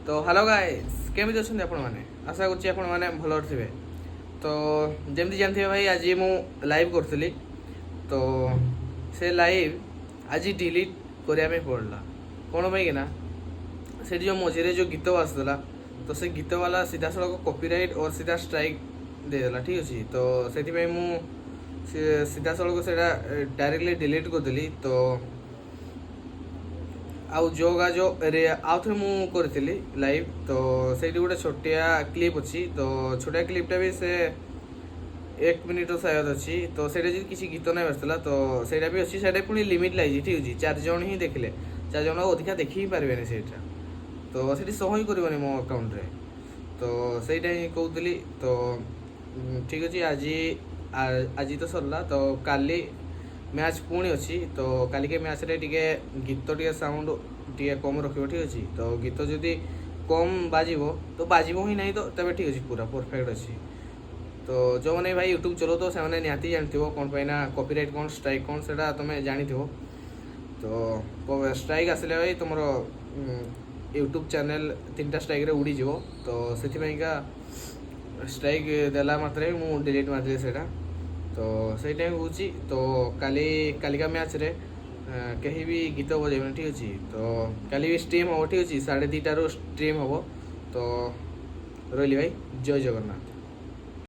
तो hello guys केमी अच्छा आपण मैंने आशा करुँच आपण मैंने भल थे। तो जमती जानते भाई आज मु लाइव करी तो से लाइव आज डिलीट करने पड़ा कौन पाई ना से जो मझे जो गीत आसूला तो से गीत वाला सीधा सड़क कॉपीराइट और सीधा स्ट्राइक देदेला ठीक अच्छे। तो से मु सीधा सड़क से डायरेक्टली डिलीट करदेली। तो आउ जोगा जो आउ थे मुझे लाइव तो से गोटे छोटिया क्लिप अच्छी तो छोटिया क्लिपटा भी से 1 मिनिट शायद अच्छी। तो से किसी गीत नहीं बाजला तो सहीटा भी अच्छी से पुणी लिमिट लगी ठीक अच्छे 4 जन ही देखले 4 जन अधिका देखी ही पारे से तो से सह ही कर मो अकाउंट रे। तो सहीटा ही कहती तो ठीक अच्छे आज तो सरला तो काली मैच पुणी अच्छी। तो काली के मैच रे टिके गीत टे साउंड टे कम रखियो ठीक अच्छे। तो गीत जदि कम बाजिबो तो बाजिबो ही नहीं तो तबे ठीक अच्छे पूरा परफेक्ट अच्छी। तो जो मैंने भाई यूट्यूब चलो तो से निहाती जानथिबो कौन पाइना कॉपीराइट कौन स्ट्राइक कौन सेटा तुम जानिथिबो। तो स्ट्राइक आसिले भाई तुम यूट्यूब चैनल 3टा स्ट्राइक रे उड़ी जिवो। तो सेथिपाइका स्ट्राइक देला मात्रे मु डिलीट मारदे सेटा। तो सही टाइम हूँ तो कालिका मैच रे कहीं भी गीत बजेबे ठीक अच्छे। तो काली भी स्ट्रीम हम ठीक अच्छे 2:30 स्ट्रीम हम। तो रही भाई जय जगन्नाथ।